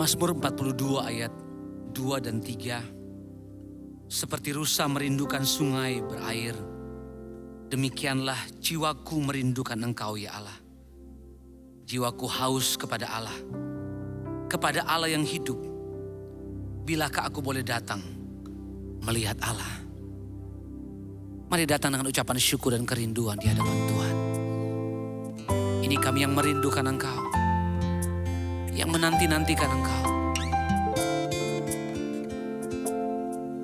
Mazmur 42 ayat 2 dan 3. Seperti rusa merindukan sungai berair, demikianlah jiwaku merindukan Engkau ya Allah. Jiwaku haus kepada Allah yang hidup. Bilakah aku boleh datang melihat Allah? Mari datang dengan ucapan syukur dan kerinduan di hadapan Tuhan. Ini kami yang merindukan Engkau, yang menanti-nantikan Engkau.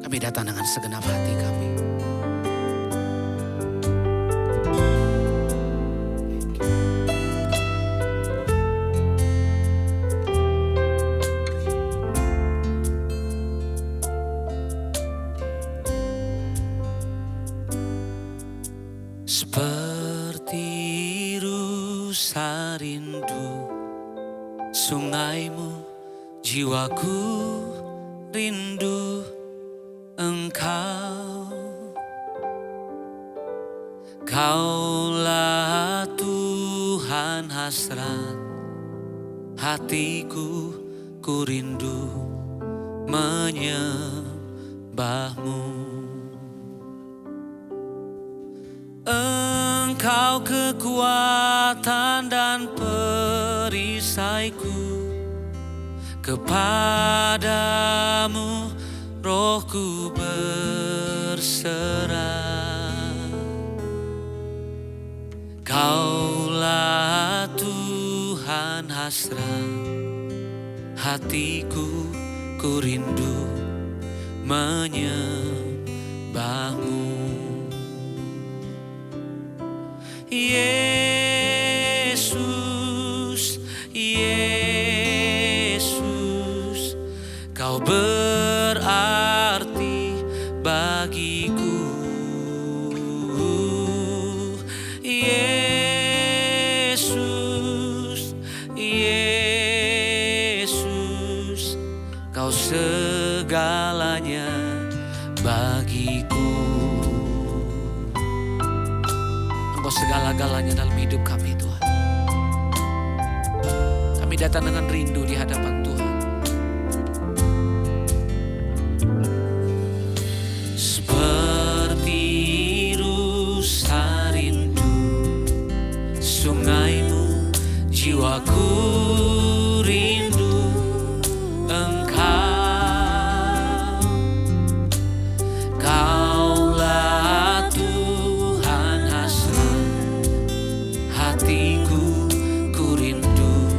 Kami datang dengan segenap hati kami. Seperti rusa rindu sungaimu, jiwaku rindu Engkau. Kaulah Tuhan hasrat hatiku, ku rindu menyembahmu. Engkau kekuatan dan perisaiku, kepadamu rohku berserah. Kaulah Tuhan hasrat hatiku, ku rindu menyembahmu. Yesus, Yesus, Kau berarti bagiku. Yesus, Yesus, Kau segalanya bagiku. Engkau segala-galanya dalam hidup kami Tuhan. Kami datang dengan rindu di hadapan Tuhan. Seperti rusa rindu sungaimu, jiwaku rindu Engkau. Kaulah Tuhan hasrat hatiku, ku rindu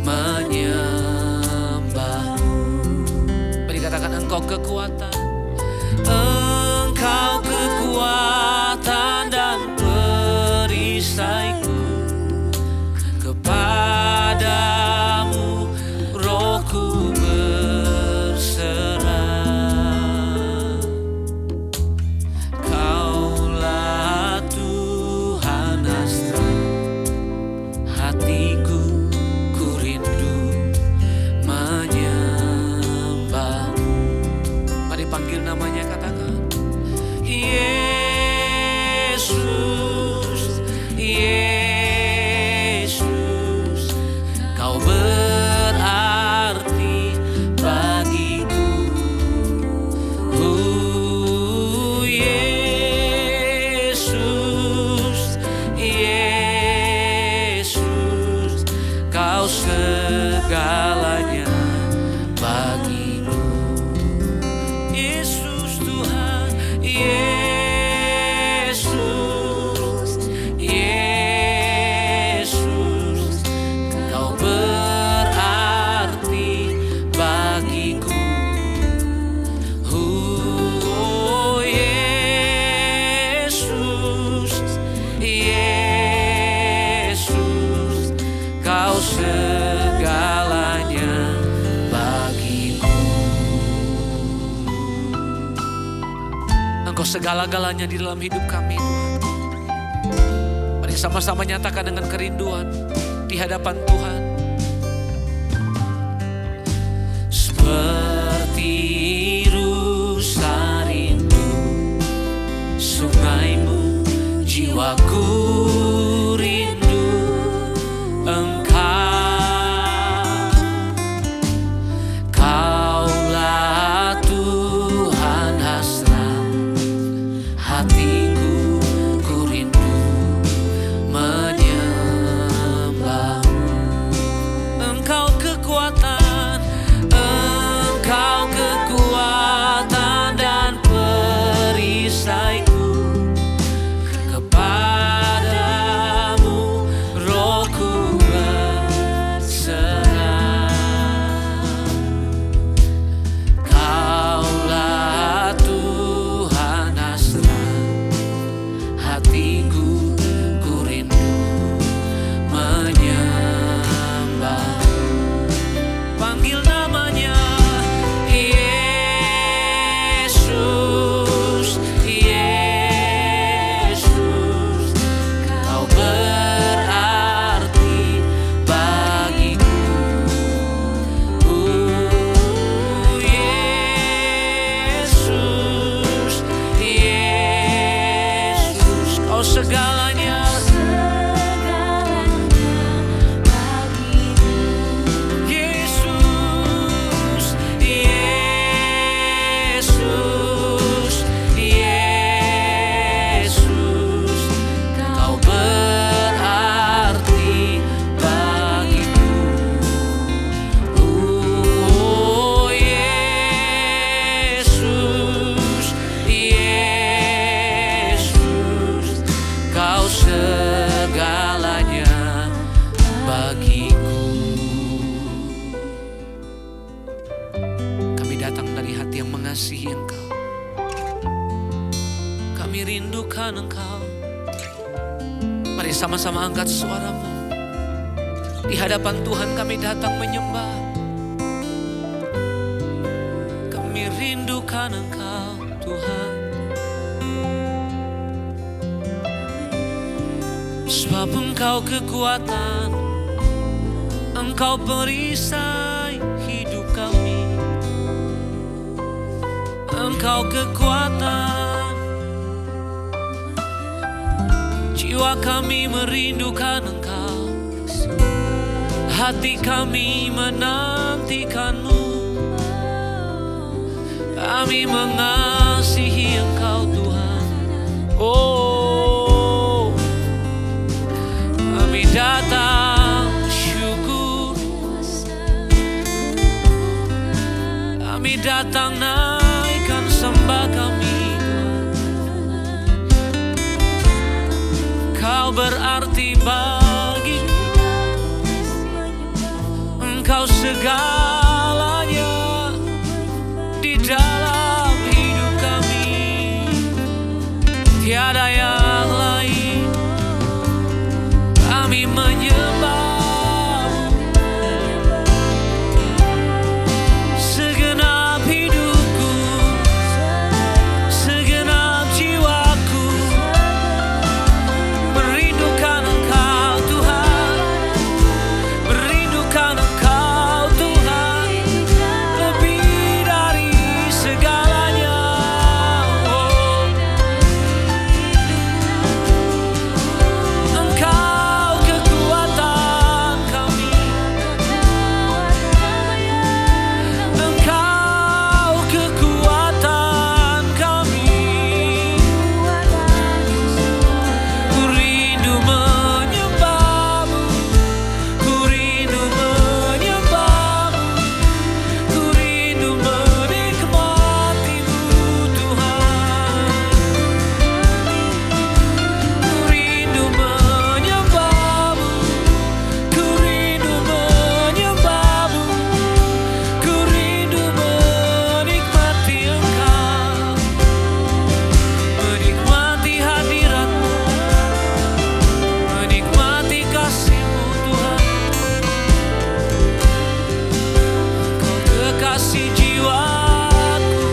menyembahmu. Beri katakan Engkau kekuatan. Engkau kekuatan dan perisaiku, kepadamu rohku berserah. Kaulah Tuhan hasrat hatiku, ku rindu menyembahmu. Mari panggil namanya, katakan Yesus, Yesus, Kau berarti bagiku. Yesus, Yesus, Kau segalanya bagiku. Yesus Tuhan, Yesus, Yesus, Kau berarti bagiku. Yesus, Yesus, Kau segalanya bagiku. Engkau segala-galanya di dalam hidup kami Tuhan. Mari sama-sama nyatakan dengan kerinduan di hadapan Tuhan. Seperti rusa rindu sungaimu, jiwaku rindu Engkau. kekuatan, Engkau kekuatan dan perisaiku. Kepadamu rohku berserah. Kaulah Tuhan hasrat hatiku, ku rindu menyembah. Panggil namanya Yesus, Yesus. Kau berarti bagiku. Yesus, Yesus. Kau segalanya. Segalanya bagiku. Kami datang dari hati yang mengasihi Engkau. Kami rindukan Engkau. Mari sama-sama angkat suaramu. Di hadapan Tuhan kami datang menyembah. Kami rindukan Engkau, Tuhan. Sebab Engkau kekuatan, Engkau perisai hidup kami. Engkau kekuatan, jiwa kami merindukan Engkau. Hati kami menantikan-Mu. Kami mengasihi Engkau, Tuhan. Oh, kami datang syukur, kami datang naikkan sembah kami, Kau berarti bagiku. Engkau segalanya di dalam hidup kami. Tiada yang lain. Kami menyembah-Mu. Segenap hidupku, segenap jiwaku merindukan Engkau, Tuhan. Merindukan Engkau, Tuhan. Lebih dari segalanya. Oh, Engkau kekuatan kami. Engkau kekuatan kami. Ku rindu menyembah-Mu. Ku rindu menyembah-Mu. Ku rindu menikmati-Mu, Tuhan. Ku rindu menyembah-Mu. Ku rindu menyembah-Mu. Ku rindu menikmati Engkau. Menikmati hadirat-Mu. Menikmati kasih-Mu, Tuhan. Engkau kekasih jiwaku.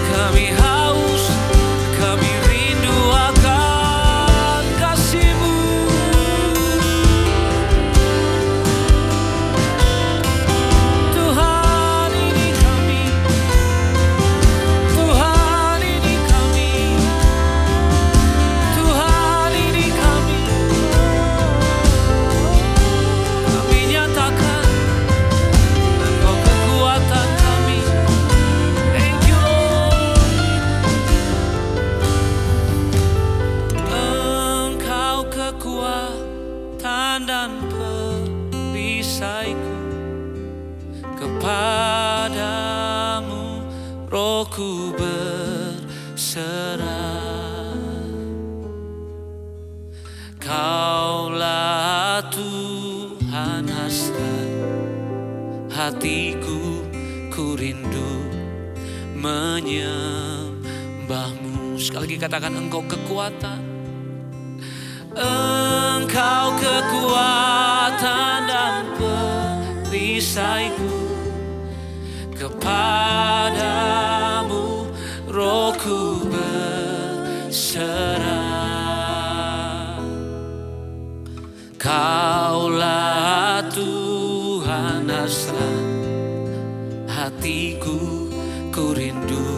Kami haus, kami rindu akan kasih-Mu. Tuhan, ini kami. Tuhan, ini kami. Tuhan, ini kami. Kami nyatakan Engkau kekuatan kami. Thank you, Lord. Engkau kekuatan dan perisaiku. perisaiku. Kepadamu rohku berserah. Kaulah Tuhan hasrat hatiku, ku rindu menyembahmu. Sekali lagi katakan, Engkau kekuatan. Engkau kekuatan dan perisaiku. Kepadamu rohku berserah. Kaulah Tuhan hasrat hatiku, ku rindu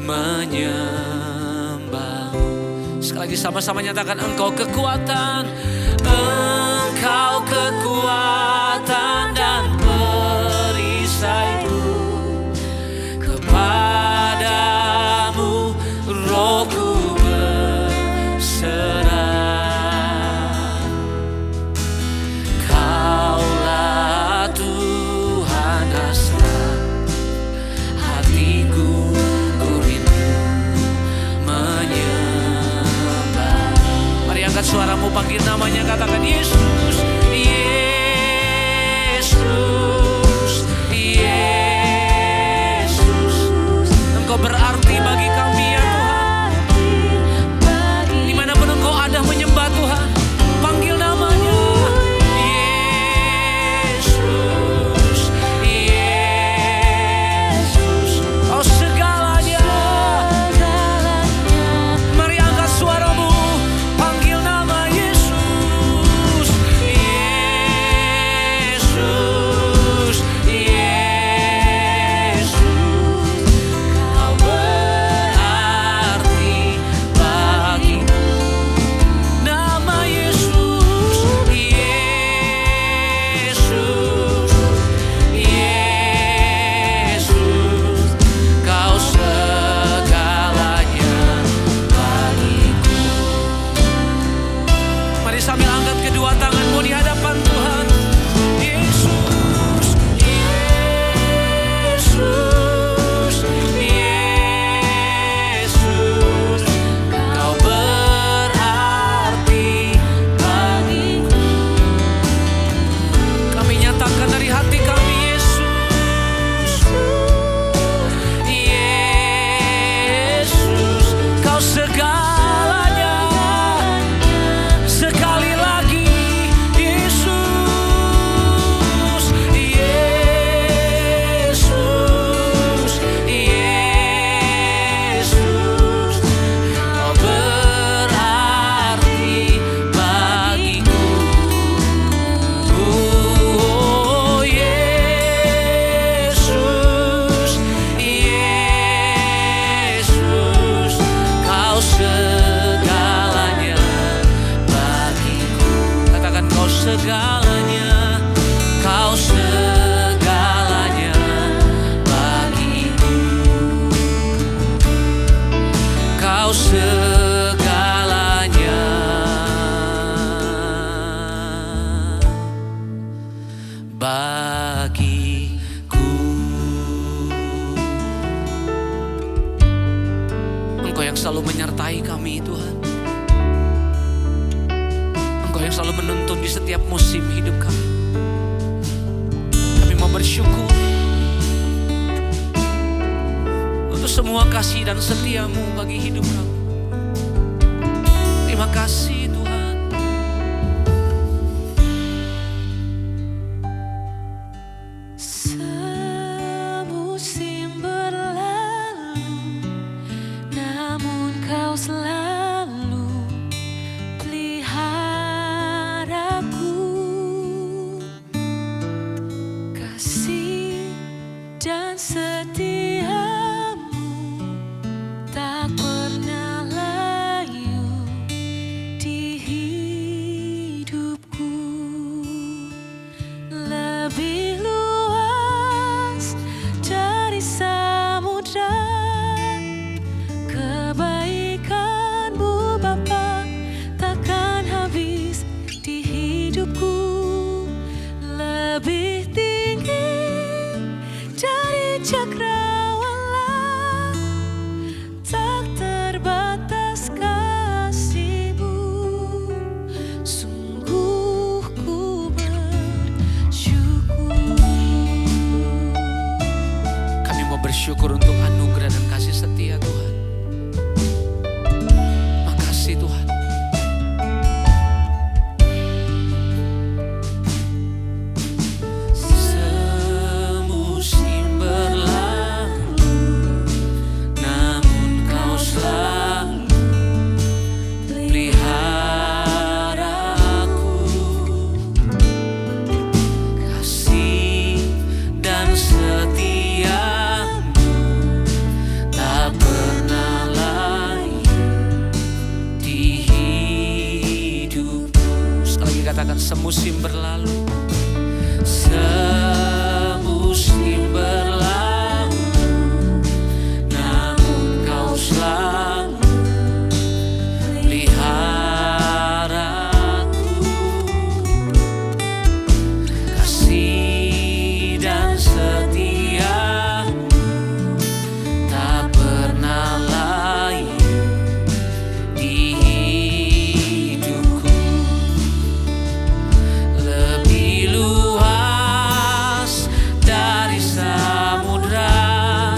menyembahmu. Sekali lagi sama-sama nyatakan, Engkau kekuatan. Engkau kekuatan dan perisaiku. Kepadamu rohku berserah. Kaulah Tuhan hasrat hatiku, ku rindu menyembah. Mari angkat suaramu, panggil namanya, katakan, Yesus, Yesus, Yesus. Engkau berarti bagi kami ya Tuhan. Dimanapun Engkau ada menyembah Tuhan, panggil namanya. Yesus, Yesus. Kau segalanya. Mari angkat suaramu, panggil nama Yesus. Yesus, Yesus. Kau berarti bagiku. Nama Yesus, Yesus, Yesus. Kau segalanya bagiku. Mari sambil angkat kedua tanganmu di hadapan Tuhan. Yesus, Yesus, Yesus. Kau berarti bagiku. Kami nyatakan dari hati kami, Yesus, Yesus. Kau segalanya. Sekali lagi, Yesus, Yesus, Yesus. Kau berarti bagiku. Oh, Yesus, Yesus. Kau segalanya bagiku. Katakan, Kau segalanya. Kau segalanya bagiku. Kau segalanya bagiku. Engkau yang selalu menyertai kami Tuhan. Engkau yang selalu menuntun di setiap musim hidup kami. Kami mau bersyukur untuk semua kasih dan setia-Mu bagi hidup kami. Terima kasih Tuhan. Semusim berlalu, namun Kau selalu peliharaku. Kasih dan setia-Mu tak pernah layu di semusim berlalu, semusim berlalu, namun kau selalu peliharaku. Kasih dan setiamu tak pernah layu di hidupku. Lebih luas dari samudra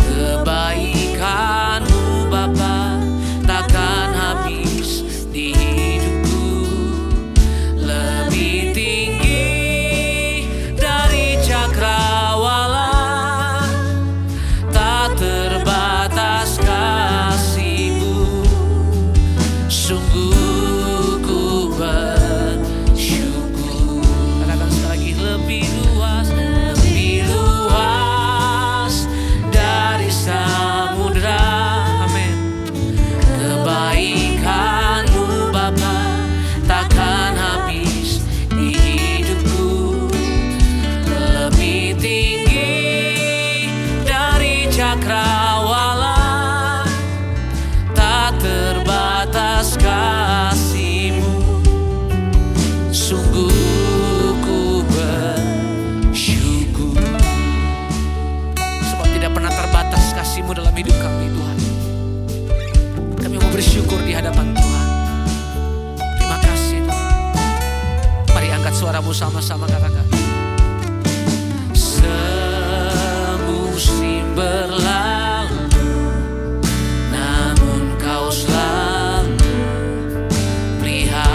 kebaikanmu Bapa, takkan habis di hidupku. Lebih tinggi dari cakrawala, tak terbatas kasih-Mu. Sungguh ku bersyukur. Katakan sekali lagi, lebih luas dari samudra. Amin. Kebaikan-Mu Bapa, takkan habis di hidupku. Lebih tinggi dari cakrawala, tak terbatas kasih-Mu. Sungguh ku bersyukur. Sebab tidak pernah terbatas kasih-Mu dalam hidup kami Tuhan. Kami mau bersyukur di hadapan Tuhan. Terima kasih Tuhan. Mari angkat suaramu sama-sama, katakan. Semusim berlalu, namun kau selalu peliharaku.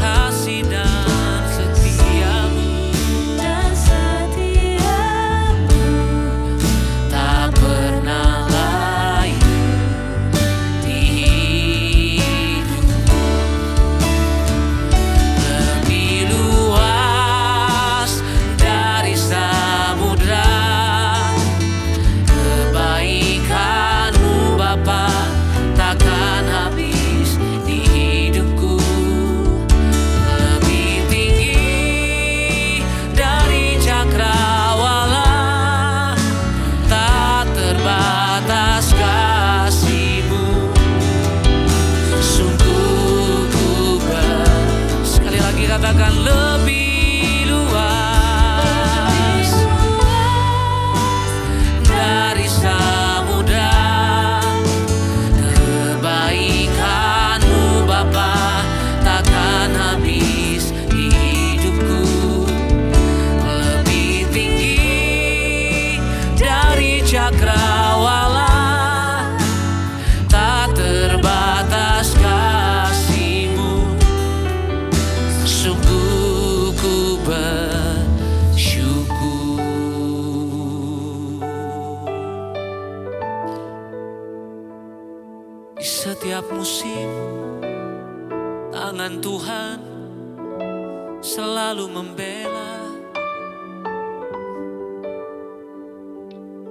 Kasih dan setiamu tak pernah layu di hidupku. Lebih luas dari samudra kebaikan-Mu Bapa, takkan habis di hidupku. Lebih tinggi dari cakrawala, tak terbatas kasih-Mu. Sungguh ku sekali lagi katakan, lebih luas dari samudra kebaikan-Mu Bapa, takkan habis di hidupku. Lebih tinggi dari cakrawala, tak terbatas kasih-Mu. Sungguh ku bersyukur. Di setiap musim, tangan Tuhan selalu membela.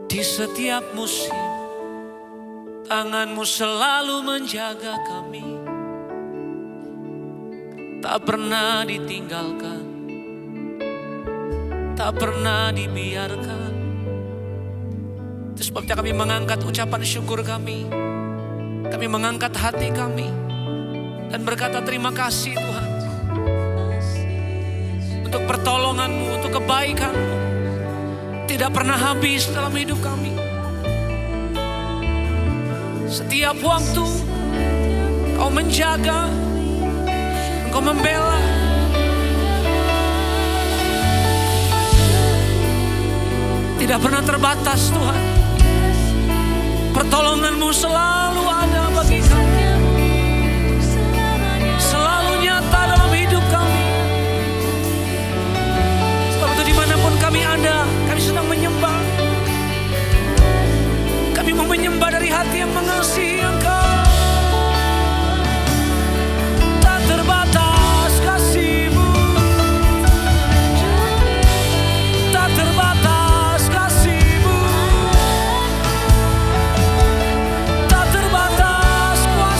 Di setiap musim, tangan-Mu selalu menjaga kami. Tak pernah ditinggalkan, tak pernah dibiarkan. Itu sebabnya kami mengangkat ucapan syukur kami. Kami mengangkat hati kami dan berkata terima kasih Tuhan untuk pertolongan-Mu, untuk kebaikan-Mu. Tidak pernah habis dalam hidup kami. Setiap waktu Kau menjaga, Engkau membela. Tidak pernah terbatas Tuhan. Pertolongan-Mu selalu ada bagi kami, selalu nyata dalam hidup kami. Sebab itu dimanapun kami ada, kami sedang menyembah. Kami mau menyembah dari hati yang mengasihi Engkau. Tak terbatas kasih-Mu, tak terbatas kasih-Mu, tak terbatas kuasa.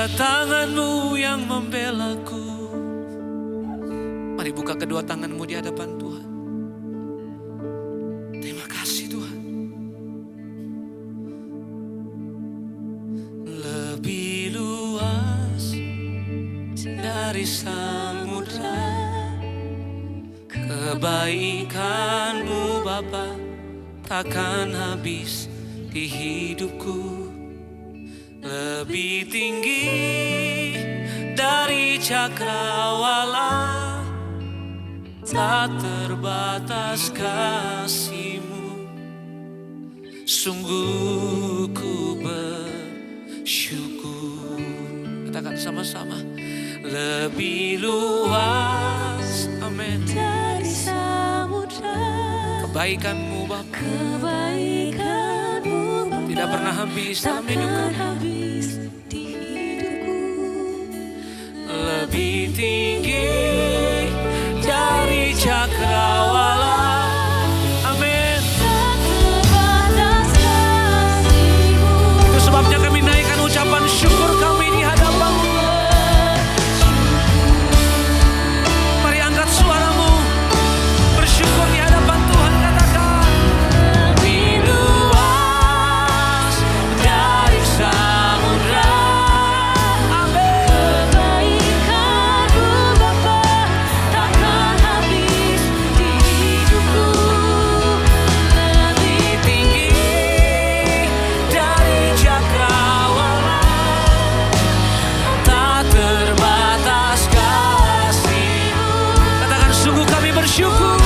Ada tangan-Mu yang membelaku. Mari buka kedua tangan-Mu di hadapan Tuhan. Terima kasih Tuhan. Lebih luas dari samudra kebaikan-Mu Bapa, takkan habis di hidupku. Lebih tinggi dari cakrawala, tak terbatas kasih-Mu. Sungguh ku bersyukur. Katakan sama-sama. Lebih luas, amin, dari samudra, kebaikan-Mu Bapa, kebaikan-Mu Bapa, tidak pernah habis dalam hidup takkan kami. habis di hidupku. Lebih tinggi dari cakrawala, amin. Tak terbatas kasih-Mu. Itu sebabnya kami naikkan ucapan syukur kami di hadapan-Mu. Mari angkat suaramu, bersyukur di hadapan Tuhan. Katakan, lebih luas dari samudra, amin. Kebaikan-Mu Bapa, takkan habis di hidupku. Lebih tinggi dari cakrawala, tak terbatas kasih-Mu. Katakan, sungguh kami bersyukur.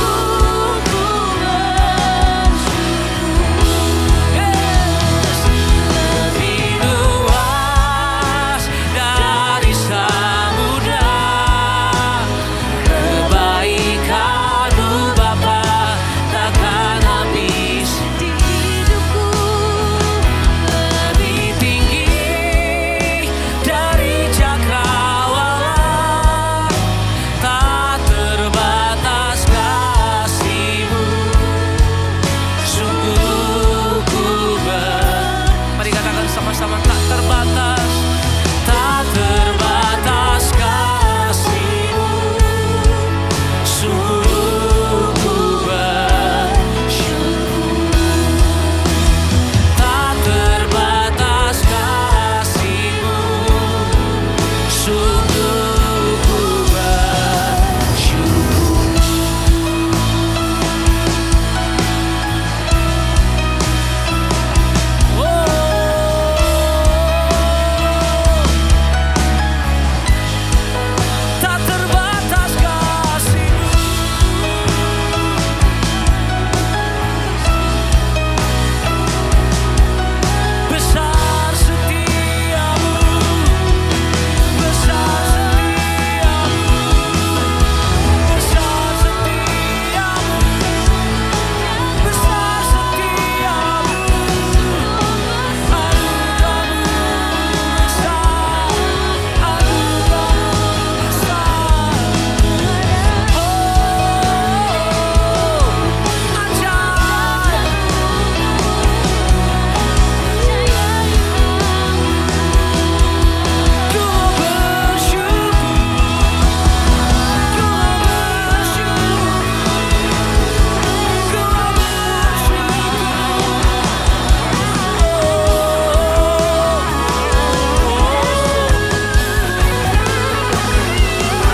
Yes. Lebih luas dari samudra, kebaikan-Mu Bapa, takkan habis Di hidupku, lebih tinggi dari cakrawala, tak terbatas kasih-Mu. Sungguh ku mari katakan sama-sama, tak terbatas, tak terbatas kasih-Mu. Sungguh ku bersyukur. Tak terbatas kasih-Mu, sungguh ku bersyukur. Tak terbatas kasih-Mu, besar setia-Mu, besar setia-Mu, besar setia-Mu, besar setia-Mu. Anugerah-Mu besar, anugerah-Mu besar.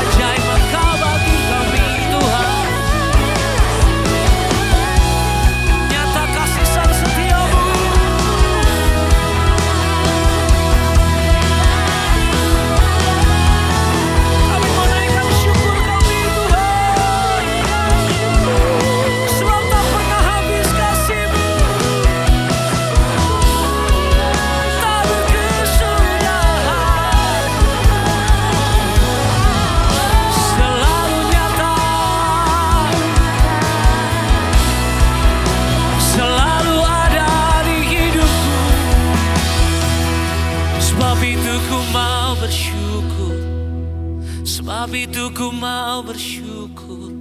Ajaib Engkau bagi kami Tuhan, nyata kasih sang setia-Mu. Kami menaikkan syukur kami Tuhan, sebab tak pernah habis kasih-Mu, tak berkesudahan, selalu nyata, selalu ada di hidupku. Sebab itu ku mau bersyukur, sebab itu ku mau bersyukur,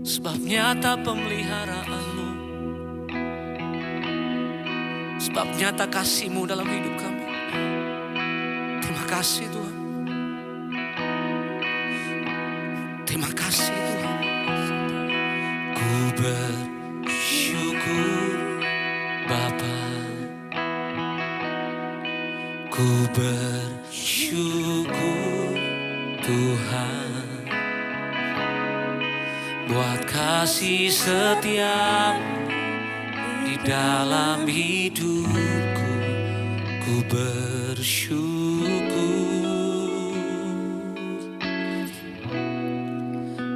sebab nyata pemeliharaan-Mu, sebab nyata kasih-Mu dalam hidup kami. kasih Tuhan. Terima kasih Tuhan. Ku bersyukur Bapa. Ku bersyukur Tuhan buat kasih setiap di dalam hidupku. Ku bersyukur,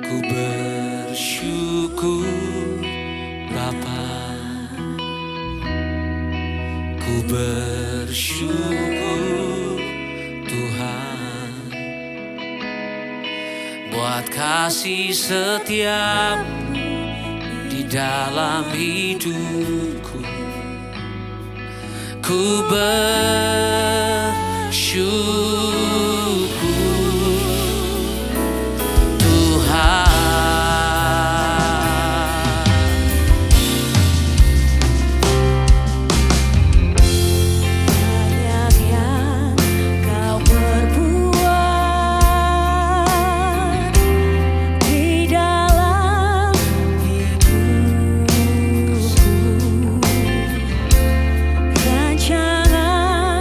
ku bersyukur Bapa. Ku bersyukur Tuhan buat kasih setiap di dalam hidupku. Ku bersyukur Tuhan. Banyak yang kau perbuat di dalam hidupku. Rancangan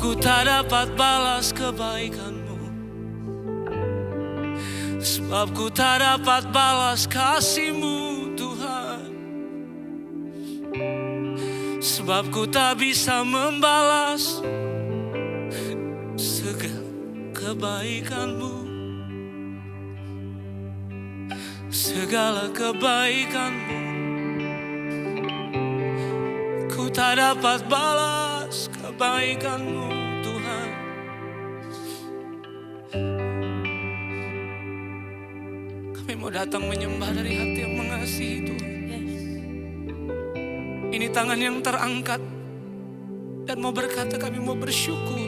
ku tak dapat balas kebaikan-Mu, sebab ku tak dapat balas kasih-Mu Tuhan. Sebab ku tak bisa membalas segala kebaikan-Mu, segala kebaikan-Mu. Ku tak dapat balas kebaikan-Mu Tuhan. Kami mau datang menyembah dari hati yang mengasihi Tuhan. Ini tangan yang terangkat dan mau berkata kami mau bersyukur.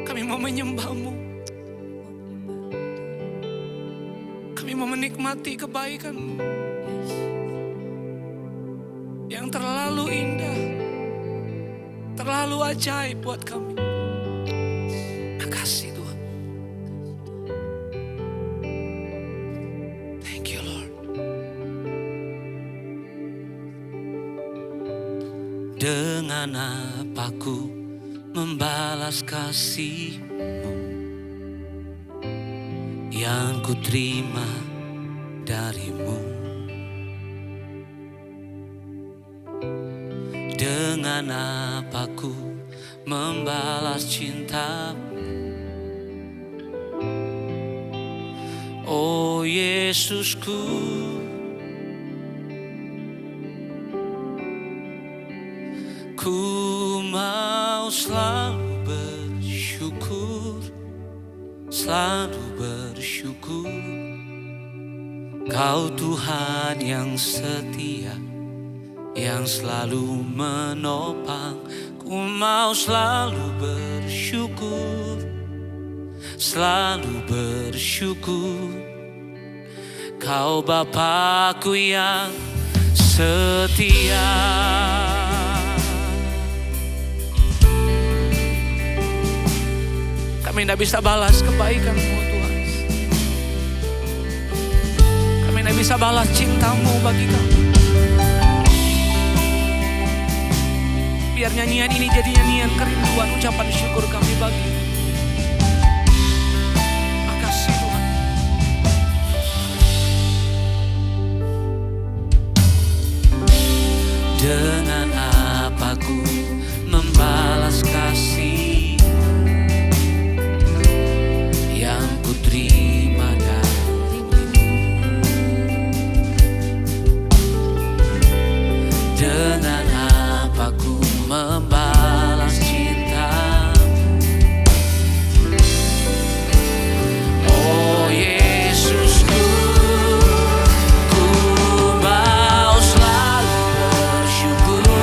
Kami mau menyembah-Mu. Kami mau menikmati kebaikan-Mu yang terlalu indah, terlalu ajaib buat kami. Makasih Tuhan. Thank you Lord. Dengan apa ku membalas kasih-Mu yang ku terima dari-Mu? Dengan apa ku membalas cinta-Mu? Oh Yesusku, ku mau selalu bersyukur, selalu bersyukur. Kau Tuhan yang setia, yang selalu menopang. Ku mau selalu bersyukur, selalu bersyukur. Kau Bapa-Ku yang setia. Kami tidak bisa balas kebaikan-Mu Tuhan. Kami tidak bisa balas cinta-Mu bagi kami. Biar nyanyian ini jadi nyanyian kerinduan, ucapan syukur kami bagi. Makasih Tuhan. Dengan apa ku membalas kasih yang ku terima dari-Mu? Dengan apa ku membalas cinta-Mu? Oh Yesusku, ku mau selalu bersyukur,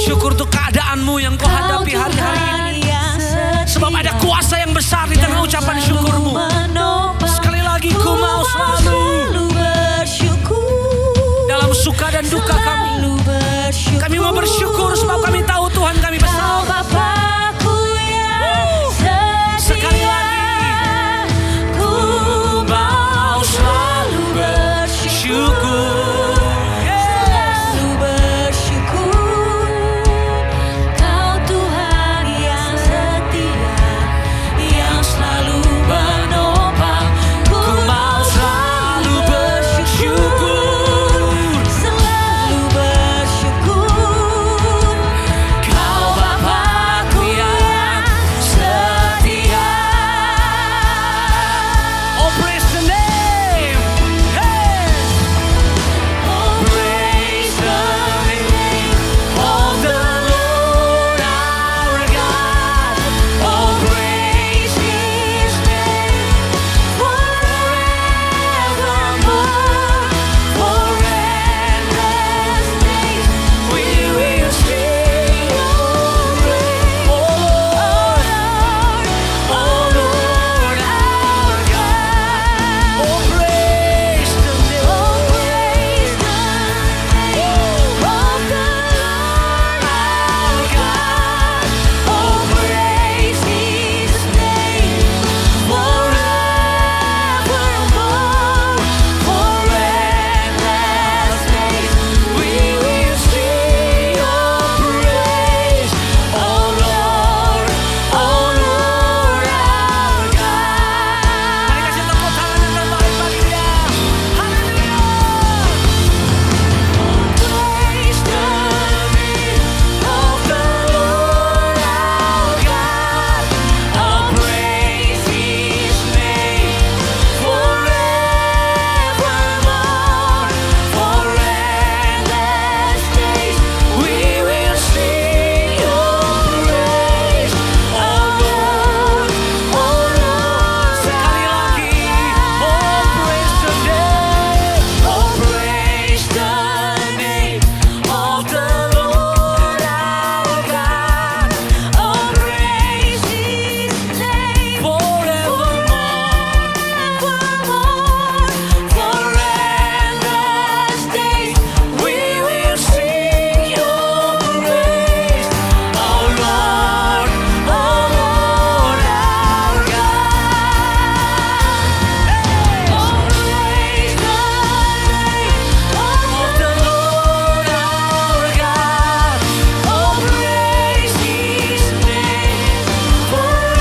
bersyukur untuk keadaanmu yang kau hadapi hari-hari ini. Sebab ada kuasa yang besar di tengah ucapan syukurmu. Sekali lagi ku mau selalu dalam suka dan duka kami. Kami mau bersyukur sebab kami tahu Tuhan kami besar. Sekali lagi ku mau selalu bersyukur. Selalu bersyukur, Kau Tuhan yang setia, yang selalu menopang. Ku mau selalu bersyukur, selalu bersyukur, Kau Bapa-Ku yang setia. Oh, praise the name. Hey. Oh, praise the name of the Lord our God. Oh, praise His name forevermore. For endless days we will sing your praise. Oh Lord, our God. Oh, praise the name. Oh, praise the name of the Lord our God. Oh, praise His name forevermore. For endless days we will sing your praise. Oh Lord, our God. Mari kasih tepuk tangan yang terbaik bagi Dia. Haleluya. Praise the name of the Lord our God. Oh, praise His name forevermore. For endless days we will sing your praise. Oh Lord, Sekali lagi. Oh, praise the name. oh, praise the name of the Lord our God. Oh, praise His name Forevermore. forevermore. For endless days we will sing your praise. Oh Lord, our God. Oh, praise the name of the Lord our God. Oh, praise His name forevermore.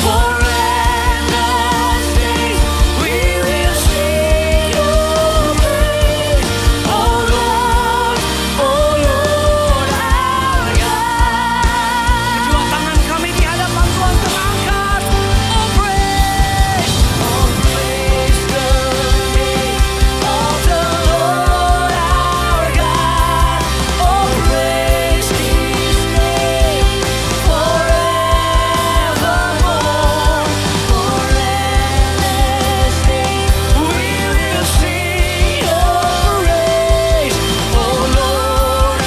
For endless days we will sing your praise. Oh Lord, our God. Kedua tangan kami di hadapan Tuhan terangkat. Oh, praise. Oh, praise the name of the Lord our God. Oh, praise His name forevermore. For endless days we will sing your praise. Oh Lord,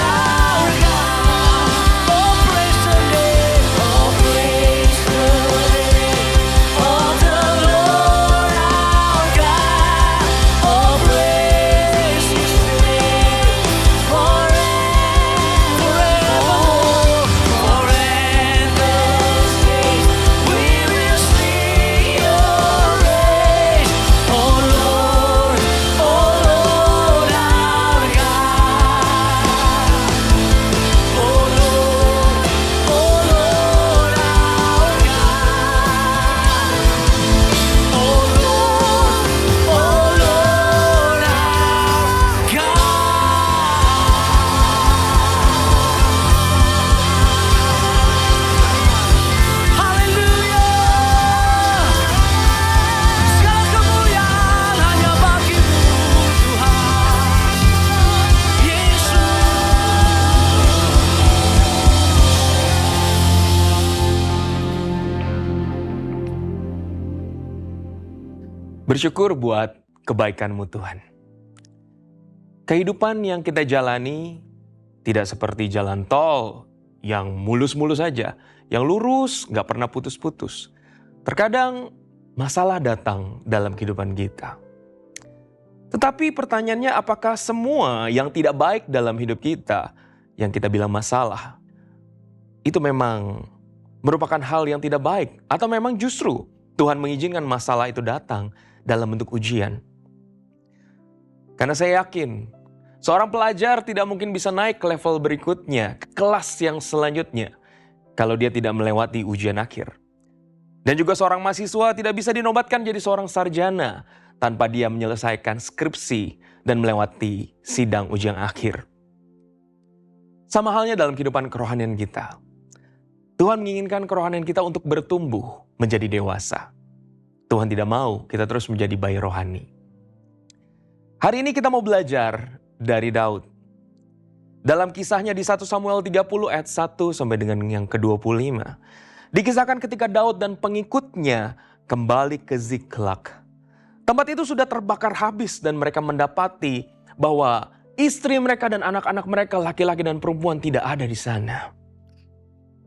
our God. Oh, praise the name. Oh, praise the name of the Lord our God. Oh, praise His name forevermore. For endless days we will sing your praise. Oh Lord, our God. Oh Lord, our God. Oh Lord, our Haleluya. Segala kemuliaan hanya bagi-Mu Tuhan. Yesus. Bersyukur buat kebaikan-Mu Tuhan. Kehidupan yang kita jalani tidak seperti jalan tol yang mulus-mulus saja, yang lurus, gak pernah putus-putus. Terkadang masalah datang dalam kehidupan kita. Tetapi pertanyaannya, apakah semua yang tidak baik dalam hidup kita, yang kita bilang masalah, itu memang merupakan hal yang tidak baik? Atau memang justru Tuhan mengizinkan masalah itu datang dalam bentuk ujian? Karena saya yakin, seorang pelajar tidak mungkin bisa naik ke level berikutnya, ke kelas yang selanjutnya, kalau dia tidak melewati ujian akhir. Dan juga seorang mahasiswa tidak bisa dinobatkan jadi seorang sarjana tanpa dia menyelesaikan skripsi dan melewati sidang ujian akhir. Sama halnya dalam kehidupan kerohanian kita. Tuhan menginginkan kerohanian kita untuk bertumbuh menjadi dewasa. Tuhan tidak mau kita terus menjadi bayi rohani. Hari ini kita mau belajar dari Daud. Dalam kisahnya di 1 Samuel 30 ayat 1 sampai dengan yang ke-25. Dikisahkan ketika Daud dan pengikutnya kembali ke Ziklag. Tempat itu sudah terbakar habis dan mereka mendapati bahwa istri mereka dan anak-anak mereka, laki-laki dan perempuan, tidak ada di sana.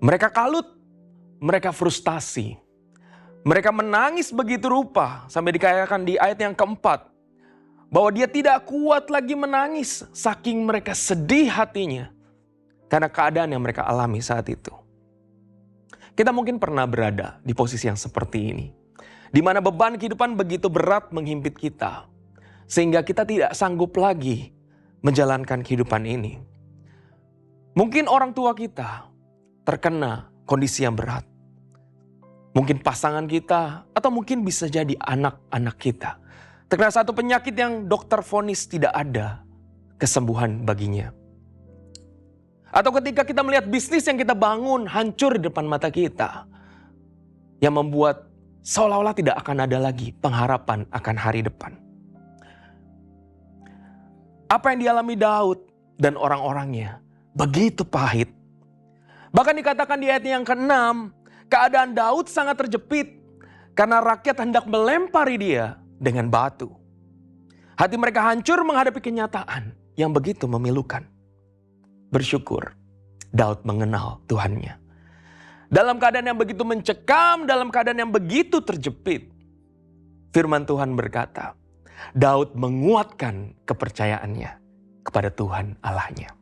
Mereka kalut, mereka frustasi. Mereka menangis begitu rupa sampai dikatakan di ayat yang keempat bahwa dia tidak kuat lagi menangis saking mereka sedih hatinya karena keadaan yang mereka alami saat itu. Kita mungkin pernah berada di posisi yang seperti ini, di mana beban kehidupan begitu berat menghimpit kita, sehingga kita tidak sanggup lagi menjalankan kehidupan ini. Mungkin orang tua kita terkena kondisi yang berat. Mungkin pasangan kita, atau mungkin bisa jadi anak-anak kita terkena satu penyakit yang dokter vonis tidak ada kesembuhan baginya. Atau ketika kita melihat bisnis yang kita bangun hancur di depan mata kita, yang membuat seolah-olah tidak akan ada lagi pengharapan akan hari depan. Apa yang dialami Daud dan orang-orangnya begitu pahit. Bahkan dikatakan di ayat yang ke-6, keadaan Daud sangat terjepit karena rakyat hendak melempari dia dengan batu. Hati mereka hancur menghadapi kenyataan yang begitu memilukan. Bersyukur Daud mengenal Tuhannya. Dalam keadaan yang begitu mencekam, dalam keadaan yang begitu terjepit, firman Tuhan berkata, Daud menguatkan kepercayaannya kepada Tuhan Allahnya.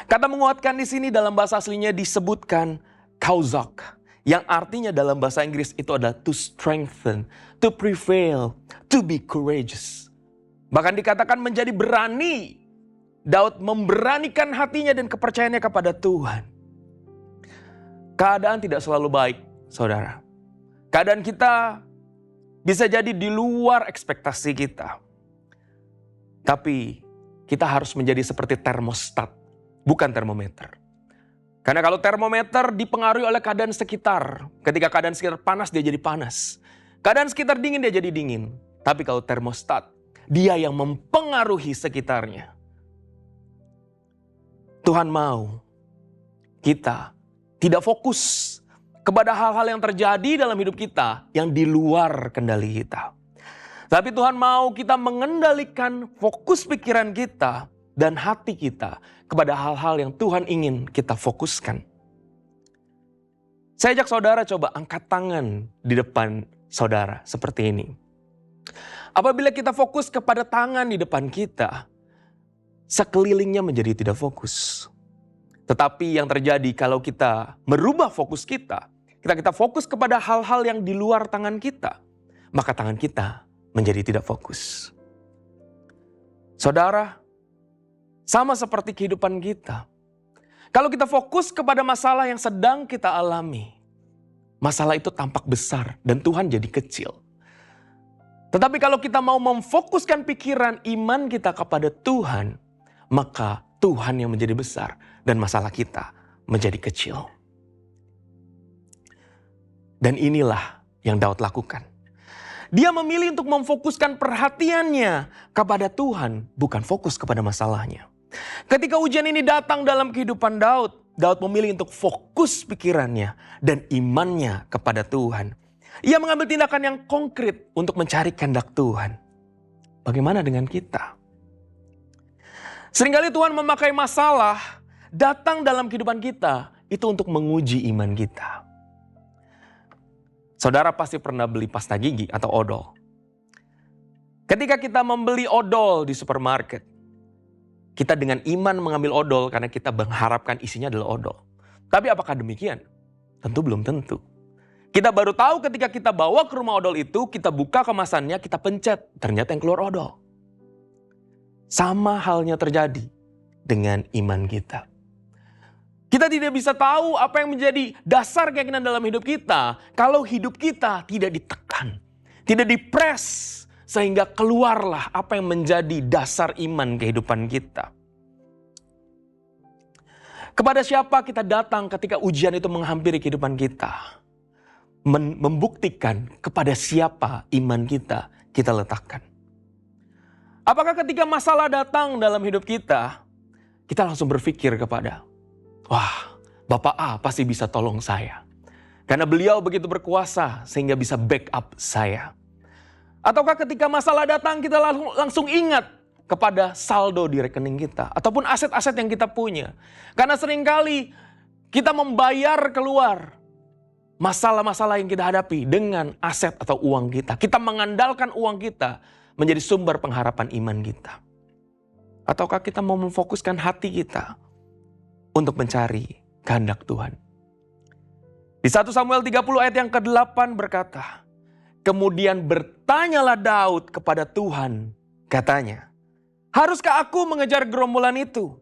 Kata menguatkan di sini dalam bahasa aslinya disebutkan kauzak, yang artinya dalam bahasa Inggris itu adalah to strengthen, to prevail, to be courageous. Bahkan dikatakan menjadi berani. Daud memberanikan hatinya dan kepercayaannya kepada Tuhan. Keadaan tidak selalu baik, saudara. Keadaan kita bisa jadi di luar ekspektasi kita. Tapi kita harus menjadi seperti termostat, bukan termometer. Karena kalau termometer dipengaruhi oleh keadaan sekitar, ketika keadaan sekitar panas dia jadi panas. Keadaan sekitar dingin dia jadi dingin. Tapi kalau termostat, dia yang mempengaruhi sekitarnya. Tuhan mau kita tidak fokus kepada hal-hal yang terjadi dalam hidup kita yang di luar kendali kita. Tapi Tuhan mau kita mengendalikan fokus pikiran kita dan hati kita kepada hal-hal yang Tuhan ingin kita fokuskan. Saya ajak saudara coba angkat tangan di depan saudara seperti ini. Apabila kita fokus kepada tangan di depan kita, sekelilingnya menjadi tidak fokus. Tetapi yang terjadi kalau kita merubah fokus kita fokus kepada hal-hal yang di luar tangan kita, maka tangan kita menjadi tidak fokus. Saudara, sama seperti kehidupan kita. Kalau kita fokus kepada masalah yang sedang kita alami, masalah itu tampak besar dan Tuhan jadi kecil. Tetapi kalau kita mau memfokuskan pikiran iman kita kepada Tuhan, maka Tuhan yang menjadi besar dan masalah kita menjadi kecil. Dan inilah yang Daud lakukan. Dia memilih untuk memfokuskan perhatiannya kepada Tuhan, bukan fokus kepada masalahnya. Ketika ujian ini datang dalam kehidupan Daud, Daud memilih untuk fokus pikirannya dan imannya kepada Tuhan. Ia mengambil tindakan yang konkret untuk mencari kehendak Tuhan. Bagaimana dengan kita? Seringkali Tuhan memakai masalah datang dalam kehidupan kita itu untuk menguji iman kita. Saudara pasti pernah beli pasta gigi atau odol. Ketika kita membeli odol di supermarket, kita dengan iman mengambil odol karena kita mengharapkan isinya adalah odol. Tapi apakah demikian? Tentu belum tentu. Kita baru tahu ketika kita bawa ke rumah odol itu, kita buka kemasannya, kita pencet, ternyata yang keluar odol. Sama halnya terjadi dengan iman kita. Kita tidak bisa tahu apa yang menjadi dasar keyakinan dalam hidup kita kalau hidup kita tidak ditekan, tidak dipres, sehingga keluarlah apa yang menjadi dasar iman kehidupan kita. Kepada siapa kita datang ketika ujian itu menghampiri kehidupan kita? Membuktikan kepada siapa iman kita letakkan. Apakah ketika masalah datang dalam hidup kita langsung berpikir kepada, wah, Bapak A pasti bisa tolong saya. Karena beliau begitu berkuasa sehingga bisa backup saya. Ataukah ketika masalah datang kita langsung ingat kepada saldo di rekening kita. Ataupun aset-aset yang kita punya. Karena seringkali kita membayar keluar masalah-masalah yang kita hadapi dengan aset atau uang kita. Kita mengandalkan uang kita menjadi sumber pengharapan iman kita. Ataukah kita mau memfokuskan hati kita untuk mencari kehendak Tuhan. Di 1 Samuel 30 ayat yang ke-8 berkata, kemudian bertanyalah Daud kepada Tuhan, katanya, haruskah aku mengejar gerombolan itu?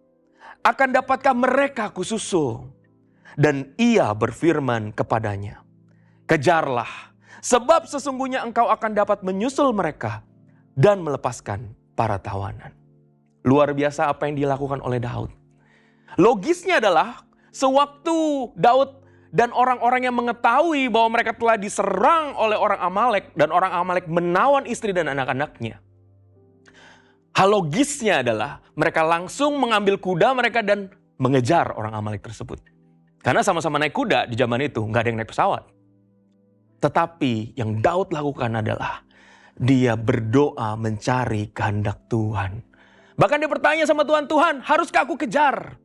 Akan dapatkah mereka kususul? Dan ia berfirman kepadanya, kejarlah, sebab sesungguhnya engkau akan dapat menyusul mereka dan melepaskan para tawanan. Luar biasa apa yang dilakukan oleh Daud. Logisnya adalah sewaktu Daud dan orang-orang yang mengetahui bahwa mereka telah diserang oleh orang Amalek dan orang Amalek menawan istri dan anak-anaknya. Hal logisnya adalah mereka langsung mengambil kuda mereka dan mengejar orang Amalek tersebut. Karena sama-sama naik kuda di zaman itu, nggak ada yang naik pesawat. Tetapi yang Daud lakukan adalah dia berdoa mencari kehendak Tuhan. Bahkan dia bertanya sama Tuhan, Tuhan haruskah aku kejar?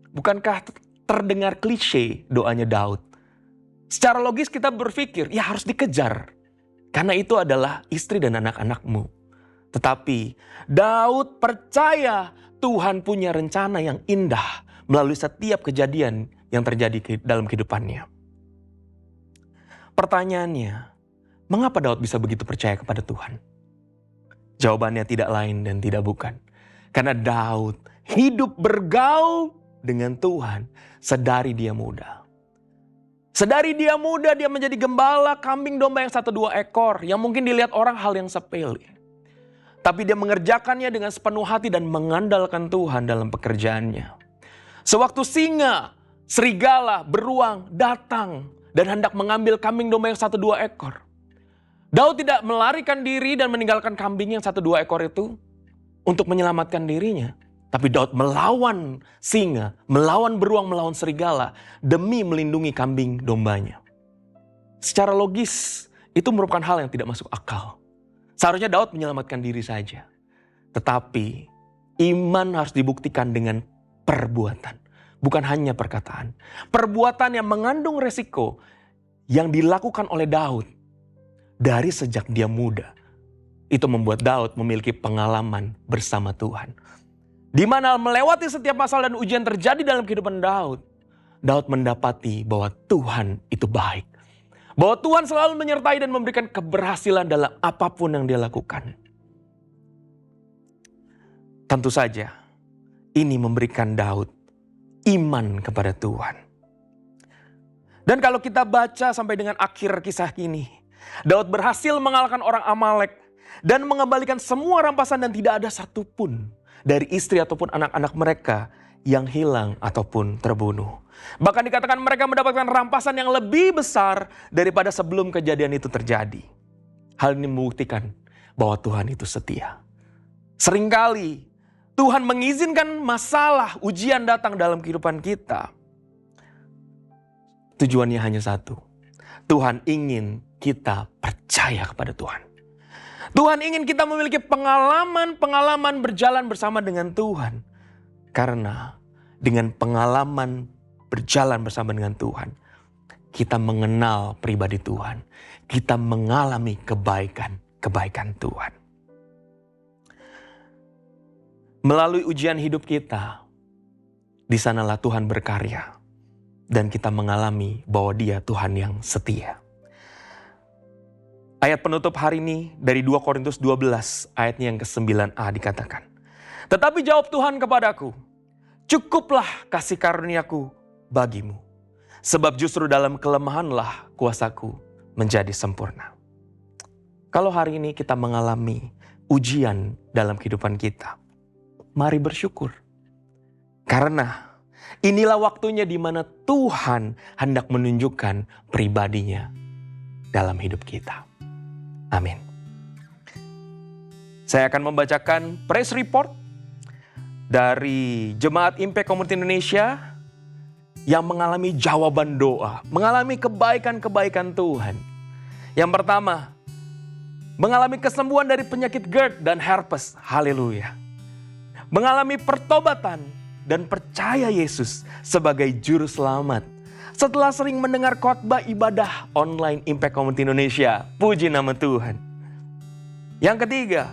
Bukankah terdengar klise doanya Daud? Secara logis kita berpikir, ya harus dikejar. Karena itu adalah istri dan anak-anakmu. Tetapi Daud percaya Tuhan punya rencana yang indah melalui setiap kejadian yang terjadi dalam kehidupannya. Pertanyaannya, mengapa Daud bisa begitu percaya kepada Tuhan? Jawabannya tidak lain dan tidak bukan. Karena Daud hidup bergaul dengan Tuhan sedari dia muda. Sedari dia muda dia menjadi gembala kambing domba yang 1-2 ekor. Yang mungkin dilihat orang hal yang sepele. Tapi dia mengerjakannya dengan sepenuh hati dan mengandalkan Tuhan dalam pekerjaannya. Sewaktu singa, serigala, beruang datang dan hendak mengambil kambing domba yang 1-2 ekor. Daud tidak melarikan diri dan meninggalkan kambing yang 1-2 ekor itu untuk menyelamatkan dirinya. Tapi Daud melawan singa, melawan beruang, melawan serigala demi melindungi kambing dombanya. Secara logis itu merupakan hal yang tidak masuk akal. Seharusnya Daud menyelamatkan diri saja. Tetapi iman harus dibuktikan dengan perbuatan. Bukan hanya perkataan. Perbuatan yang mengandung resiko yang dilakukan oleh Daud dari sejak dia muda. Itu membuat Daud memiliki pengalaman bersama Tuhan. Di mana melewati setiap masalah dan ujian terjadi dalam kehidupan Daud. Daud mendapati bahwa Tuhan itu baik. Bahwa Tuhan selalu menyertai dan memberikan keberhasilan dalam apapun yang dia lakukan. Tentu saja ini memberikan Daud iman kepada Tuhan. Dan kalau kita baca sampai dengan akhir kisah ini, Daud berhasil mengalahkan orang Amalek dan mengembalikan semua rampasan dan tidak ada satupun dari istri ataupun anak-anak mereka yang hilang ataupun terbunuh. Bahkan dikatakan mereka mendapatkan rampasan yang lebih besar daripada sebelum kejadian itu terjadi. Hal ini membuktikan bahwa Tuhan itu setia. Seringkali Tuhan mengizinkan masalah, ujian datang dalam kehidupan kita. Tujuannya hanya satu. Tuhan ingin kita percaya kepada Tuhan. Tuhan ingin kita memiliki pengalaman-pengalaman berjalan bersama dengan Tuhan. Karena dengan pengalaman berjalan bersama dengan Tuhan, kita mengenal pribadi Tuhan. Kita mengalami kebaikan Tuhan. Melalui ujian hidup kita, di sanalah Tuhan berkarya. Dan kita mengalami bahwa Dia Tuhan yang setia. Ayat penutup hari ini dari 2 Korintus 12 ayatnya yang ke-9a dikatakan. Tetapi jawab Tuhan kepadaku, cukuplah kasih karuniaku bagimu. Sebab justru dalam kelemahanlah kuasaku menjadi sempurna. Kalau hari ini kita mengalami ujian dalam kehidupan kita, mari bersyukur. Karena inilah waktunya di mana Tuhan hendak menunjukkan pribadinya dalam hidup kita. Amin. Saya akan membacakan praise report dari Jemaat Impact Community Indonesia yang mengalami jawaban doa, mengalami kebaikan-kebaikan Tuhan. Yang pertama, mengalami kesembuhan dari penyakit GERD dan herpes. Haleluya. Mengalami pertobatan dan percaya Yesus sebagai juru selamat. Setelah sering mendengar khotbah ibadah online Impact Community Indonesia. Puji nama Tuhan. Yang ketiga,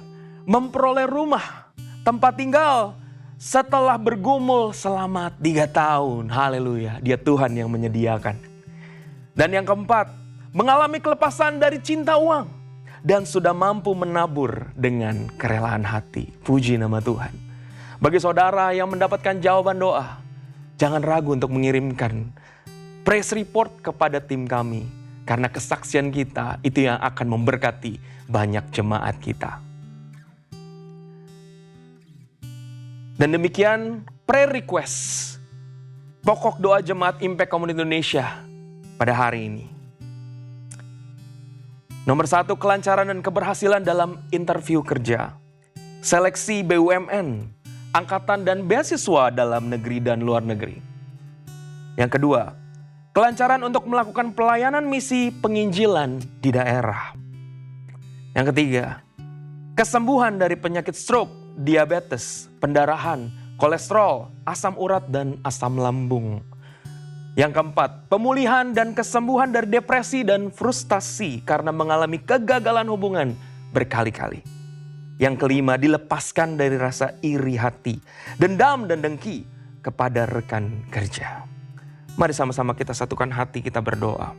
memperoleh rumah, tempat tinggal setelah bergumul selama 3 tahun. Haleluya, Dia Tuhan yang menyediakan. Dan yang keempat, mengalami kelepasan dari cinta uang dan sudah mampu menabur dengan kerelaan hati. Puji nama Tuhan. Bagi saudara yang mendapatkan jawaban doa, jangan ragu untuk mengirimkan praise report kepada tim kami. Karena kesaksian kita itu yang akan memberkati banyak jemaat kita. Dan demikian prayer request pokok doa Jemaat Impact Community Indonesia pada hari ini. Nomor 1, kelancaran dan keberhasilan dalam interview kerja, seleksi BUMN, angkatan dan beasiswa dalam negeri dan luar negeri. Yang kedua, kelancaran untuk melakukan pelayanan misi penginjilan di daerah. Yang ketiga, kesembuhan dari penyakit stroke, diabetes, pendarahan, kolesterol, asam urat dan asam lambung. Yang keempat, pemulihan dan kesembuhan dari depresi dan frustasi karena mengalami kegagalan hubungan berkali-kali. Yang kelima, dilepaskan dari rasa iri hati, dendam dan dengki kepada rekan kerja. Mari sama-sama kita satukan hati, kita berdoa.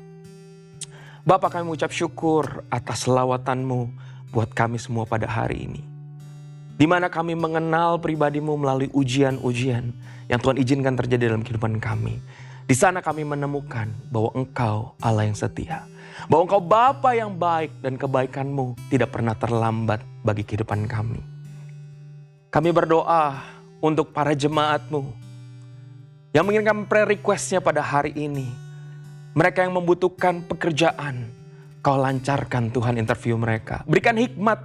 Bapa, kami mengucap syukur atas lawatan-Mu buat kami semua pada hari ini. Di mana kami mengenal pribadi-Mu melalui ujian-ujian yang Tuhan izinkan terjadi dalam kehidupan kami. Di sana kami menemukan bahwa Engkau Allah yang setia. Bahwa Engkau Bapa yang baik dan kebaikan-Mu tidak pernah terlambat bagi kehidupan kami. Kami berdoa untuk para jemaat-Mu yang mengirimkan prayer request-nya pada hari ini. Mereka yang membutuhkan pekerjaan, Kau lancarkan Tuhan interview mereka. Berikan hikmat,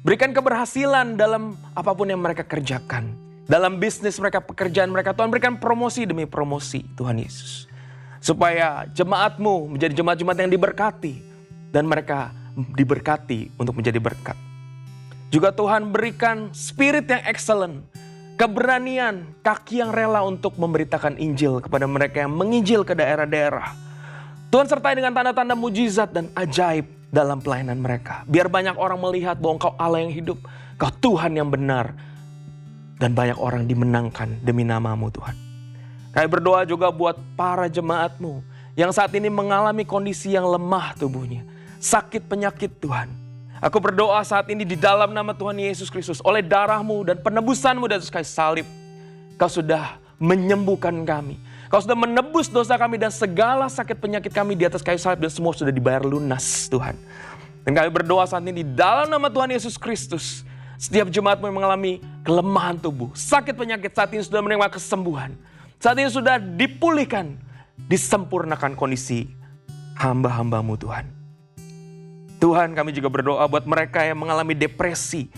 berikan keberhasilan dalam apapun yang mereka kerjakan. Dalam bisnis mereka, pekerjaan mereka, Tuhan berikan promosi demi promosi Tuhan Yesus. Supaya jemaat-Mu menjadi jemaat-jemaat yang diberkati. Dan mereka diberkati untuk menjadi berkat. Juga Tuhan berikan spirit yang excellent. Keberanian, kaki yang rela untuk memberitakan Injil kepada mereka yang menginjil ke daerah-daerah. Tuhan sertai dengan tanda-tanda mujizat dan ajaib dalam pelayanan mereka. Biar banyak orang melihat bahwa Engkau Allah yang hidup. Engkau Tuhan yang benar. Dan banyak orang dimenangkan demi nama-Mu Tuhan. Kami berdoa juga buat para jemaat-Mu yang saat ini mengalami kondisi yang lemah tubuhnya. Sakit penyakit Tuhan. Aku berdoa saat ini di dalam nama Tuhan Yesus Kristus. Oleh darah-Mu dan penebusan-Mu di atas kayu salib. Kau sudah menyembuhkan kami. Kau sudah menebus dosa kami dan segala sakit penyakit kami di atas kayu salib. Dan semua sudah dibayar lunas Tuhan. Dan kami berdoa saat ini di dalam nama Tuhan Yesus Kristus. Setiap jemaat-Mu yang mengalami kelemahan tubuh, sakit penyakit saat ini sudah menerima kesembuhan. Saat ini sudah dipulihkan, disempurnakan kondisi hamba-hamba-Mu Tuhan. Tuhan, kami juga berdoa buat mereka yang mengalami depresi,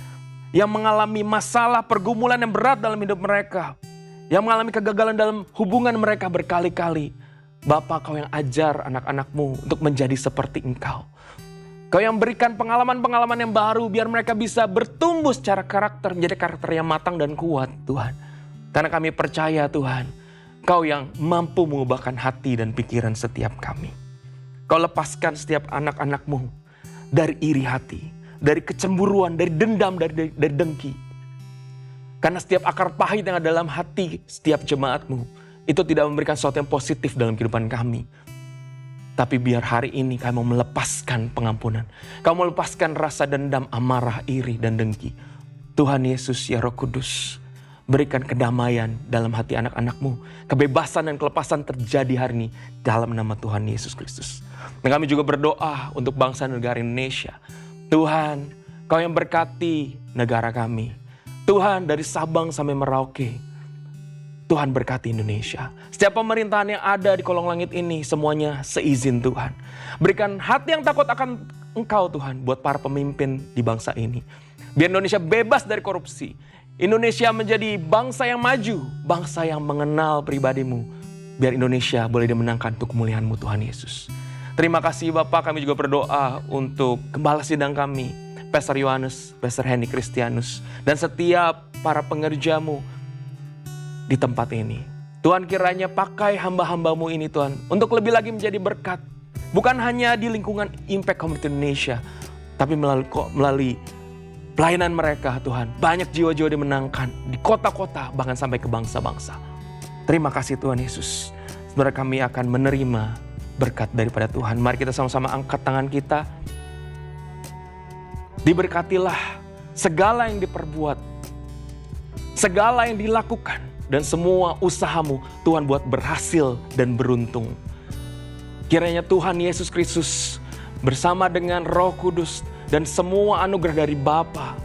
yang mengalami masalah pergumulan yang berat dalam hidup mereka, yang mengalami kegagalan dalam hubungan mereka berkali-kali. Bapa, Kau yang ajar anak-anak-Mu untuk menjadi seperti Engkau. Kau yang berikan pengalaman-pengalaman yang baru biar mereka bisa bertumbuh secara karakter, menjadi karakter yang matang dan kuat Tuhan. Karena kami percaya Tuhan, Kau yang mampu mengubahkan hati dan pikiran setiap kami. Kau lepaskan setiap anak-anak-Mu dari iri hati, dari kecemburuan, dari dendam, dari dengki. Karena setiap akar pahit yang ada dalam hati setiap jemaat-Mu, itu tidak memberikan sesuatu yang positif dalam kehidupan kami. Tapi biar hari ini kami mau melepaskan pengampunan. Kau mau melepaskan rasa dendam, amarah, iri, dan dengki. Tuhan Yesus, ya Roh Kudus, berikan kedamaian dalam hati anak-anak-Mu. Kebebasan dan kelepasan terjadi hari ini dalam nama Tuhan Yesus Kristus. Dan kami juga berdoa untuk bangsa dan negara Indonesia. Tuhan, Kau yang berkati negara kami. Tuhan, dari Sabang sampai Merauke, Tuhan berkati Indonesia. Setiap pemerintahan yang ada di kolong langit ini, semuanya seizin Tuhan. Berikan hati yang takut akan Engkau Tuhan, buat para pemimpin di bangsa ini. Biar Indonesia bebas dari korupsi. Indonesia menjadi bangsa yang maju, bangsa yang mengenal pribadi-Mu. Biar Indonesia boleh dimenangkan untuk kemuliaan-Mu Tuhan Yesus. Terima kasih Bapak, kami juga berdoa untuk gembala sidang kami, Pastor Yohanes, Pastor Henny Kristianus, dan setiap para pengerja-Mu di tempat ini. Tuhan, kiranya pakai hamba-hamba-Mu ini Tuhan, untuk lebih lagi menjadi berkat. Bukan hanya di lingkungan Impact Community Indonesia, tapi melalui pelayanan mereka Tuhan. Banyak jiwa-jiwa dimenangkan di kota-kota, bahkan sampai ke bangsa-bangsa. Terima kasih Tuhan Yesus. Sebenarnya kami akan menerima berkat daripada Tuhan. Mari kita sama-sama angkat tangan kita. Diberkatilah segala yang diperbuat, segala yang dilakukan, dan semua usahamu Tuhan buat berhasil dan beruntung. Kiranya Tuhan Yesus Kristus bersama dengan Roh Kudus dan semua anugerah dari Bapa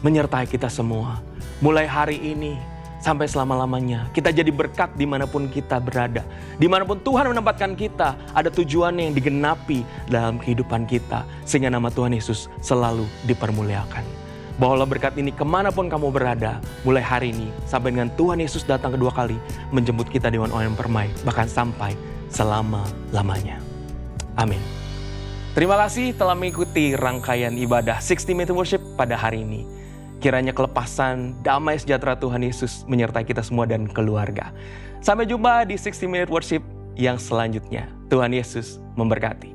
menyertai kita semua. Mulai hari ini sampai selama-lamanya kita jadi berkat dimanapun kita berada. Dimanapun Tuhan menempatkan kita, ada tujuannya yang digenapi dalam kehidupan kita. Sehingga nama Tuhan Yesus selalu dipermuliakan. Bawalah berkat ini kemanapun kamu berada, mulai hari ini sampai dengan Tuhan Yesus datang kedua kali menjemput kita di orang-orang yang permai, bahkan sampai selama-lamanya. Amin. Terima kasih telah mengikuti rangkaian ibadah 60 Minute Worship pada hari ini. Kiranya kelepasan, damai sejahtera Tuhan Yesus menyertai kita semua dan keluarga. Sampai jumpa di 60 Minute Worship yang selanjutnya. Tuhan Yesus memberkati.